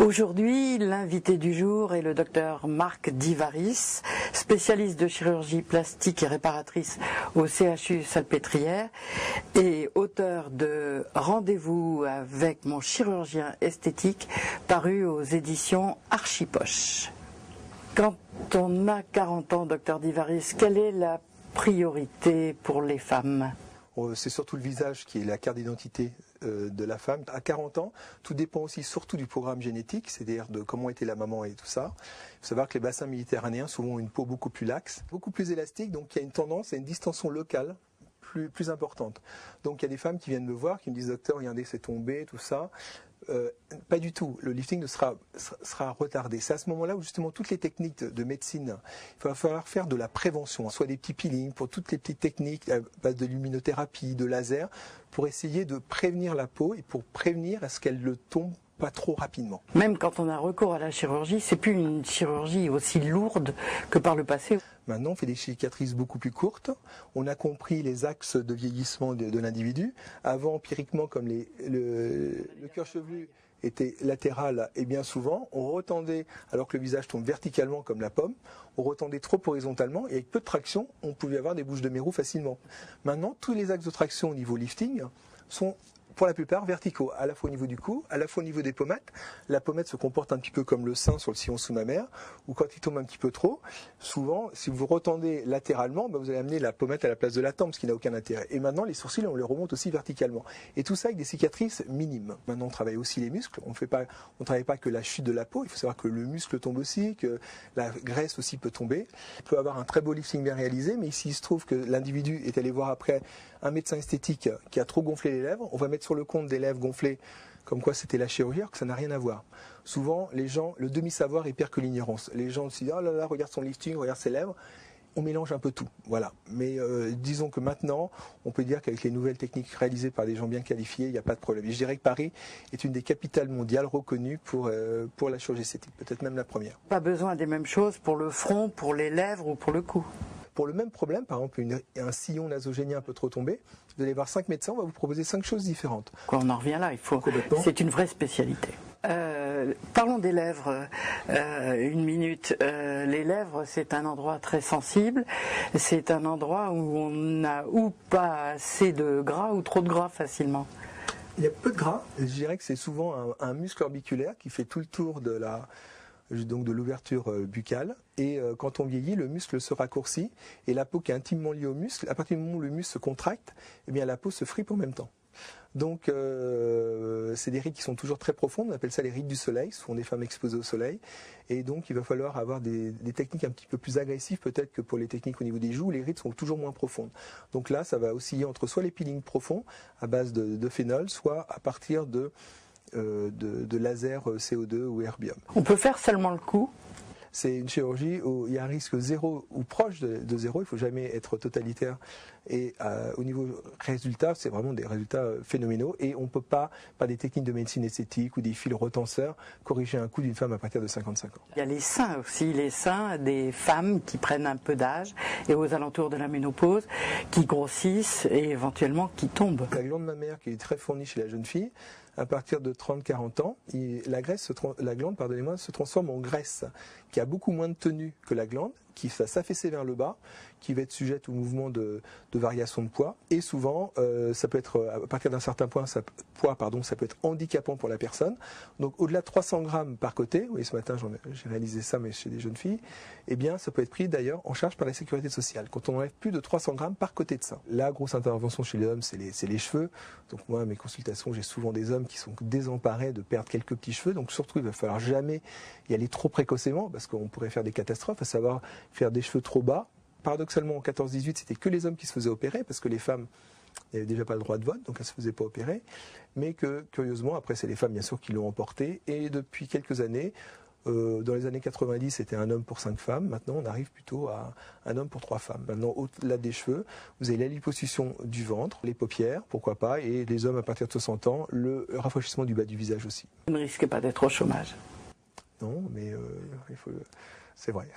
Aujourd'hui, l'invité du jour est le docteur Marc Divaris, spécialiste de chirurgie plastique et réparatrice au CHU Salpêtrière et auteur de Rendez-vous avec mon chirurgien esthétique, paru aux éditions Archipoche. Quand on a 40 ans, docteur Divaris, quelle est la priorité pour les femmes ? C'est surtout le visage qui est la carte d'identité de la femme. À 40 ans, tout dépend aussi surtout du programme génétique, c'est-à-dire de comment était la maman et tout ça. Il faut savoir que les bassins méditerranéens souvent ont une peau beaucoup plus laxe, beaucoup plus élastique, donc il y a une tendance à une distension locale plus importante. Donc il y a des femmes qui viennent me voir, qui me disent « Docteur, regardez, c'est tombé, tout ça ». Pas du tout, le lifting sera retardé. C'est à ce moment-là où justement toutes les techniques de médecine, il va falloir faire de la prévention, soit des petits peelings pour toutes les petites techniques à base de luminothérapie, de laser, pour essayer de prévenir la peau et pour prévenir à ce qu'elle ne tombe pas trop rapidement. Même quand on a recours à la chirurgie, c'est plus une chirurgie aussi lourde que par le passé. Maintenant, on fait des cicatrices beaucoup plus courtes. On a compris les axes de vieillissement de l'individu. Avant, empiriquement, comme le cuir chevelu était latéral, et bien souvent, on retendait, alors que le visage tombe verticalement comme la pomme, on retendait trop horizontalement, et avec peu de traction, on pouvait avoir des bouches de Mérou facilement. Maintenant, tous les axes de traction au niveau lifting sont pour la plupart verticaux, à la fois au niveau du cou, à la fois au niveau des pommettes. La pommette se comporte un petit peu comme le sein sur le sillon sous-mammaire, ou quand il tombe un petit peu trop, souvent, si vous retendez latéralement, vous allez amener la pommette à la place de la tempe, ce qui n'a aucun intérêt. Et maintenant, les sourcils, on les remonte aussi verticalement. Et tout ça avec des cicatrices minimes. Maintenant, on travaille aussi les muscles. On ne travaille pas que la chute de la peau. Il faut savoir que le muscle tombe aussi, que la graisse aussi peut tomber. On peut avoir un très beau lifting bien réalisé, mais ici, il se trouve que l'individu est allé voir après un médecin esthétique qui a trop gonflé les lèvres. On va mettre sur le compte des lèvres gonflées, comme quoi c'était la chirurgie, alors que ça n'a rien à voir. Souvent, les gens, le demi-savoir est pire que l'ignorance. Les gens se disent « Oh là là, regarde son lifting, regarde ses lèvres ». On mélange un peu tout, voilà. Mais disons que maintenant, on peut dire qu'avec les nouvelles techniques réalisées par des gens bien qualifiés, il n'y a pas de problème. Et je dirais que Paris est une des capitales mondiales reconnues pour la chirurgie esthétique, peut-être même la première. Pas besoin des mêmes choses pour le front, pour les lèvres ou pour le cou. Pour le même problème, par exemple un sillon nasogénien un peu trop tombé, vous allez voir 5 médecins, on va vous proposer 5 choses différentes. On en revient là, c'est une vraie spécialité. Parlons des lèvres une minute. Les lèvres, c'est un endroit très sensible. C'est un endroit où on n'a ou pas assez de gras ou trop de gras facilement. Il y a peu de gras. Je dirais que c'est souvent un muscle orbiculaire qui fait tout le tour de l'ouverture buccale. Et quand on vieillit, le muscle se raccourcit et la peau qui est intimement liée au muscle, à partir du moment où le muscle se contracte, eh bien la peau se fripe en même temps. Donc c'est des rides qui sont toujours très profondes, on appelle ça les rides du soleil, ce sont des femmes exposées au soleil, et donc il va falloir avoir des techniques un petit peu plus agressives peut-être que pour les techniques au niveau des joues, où les rides sont toujours moins profondes. Donc là ça va osciller entre soit les peelings profonds à base de phénol, soit à partir de laser CO2 ou herbium. On peut faire seulement le cou ? C'est une chirurgie où il y a un risque zéro ou proche de zéro, il ne faut jamais être totalitaire. Et au niveau résultat, c'est vraiment des résultats phénoménaux. Et on ne peut pas, par des techniques de médecine esthétique ou des fils retenseurs, corriger un cou d'une femme à partir de 55 ans. Il y a les seins aussi, les seins des femmes qui prennent un peu d'âge et aux alentours de la ménopause, qui grossissent et éventuellement qui tombent. La glande mammaire qui est très fournie chez la jeune fille, à partir de 30-40 ans, la glande se transforme en graisse, qui a beaucoup moins de tenue que la glande, qui va s'affaisser vers le bas, qui va être sujette au mouvement de variation de poids. Et souvent, ça peut être, à partir d'un certain poids, ça peut être handicapant pour la personne. Donc au-delà de 300 grammes par côté, vous voyez ce matin j'ai réalisé ça mais chez des jeunes filles, eh bien ça peut être pris d'ailleurs en charge par la sécurité sociale, quand on enlève plus de 300 grammes par côté de ça. La grosse intervention chez les hommes, c'est les cheveux. Donc moi, à mes consultations, j'ai souvent des hommes qui sont désemparés de perdre quelques petits cheveux. Donc surtout, il va falloir jamais y aller trop précocement, parce qu'on pourrait faire des catastrophes, à savoir faire des cheveux trop bas. Paradoxalement, en 14-18, c'était que les hommes qui se faisaient opérer, parce que les femmes n'avaient déjà pas le droit de vote, donc elles ne se faisaient pas opérer. Mais que, curieusement, après, c'est les femmes, bien sûr, qui l'ont emporté. Et depuis quelques années, dans les années 90, c'était un homme pour 5 femmes. Maintenant, on arrive plutôt à un homme pour 3 femmes. Maintenant, au-delà des cheveux, vous avez la liposuction du ventre, les paupières, pourquoi pas, et les hommes à partir de 60 ans, le rafraîchissement du bas du visage aussi. Vous ne risquez pas d'être au chômage? Non, mais c'est vrai.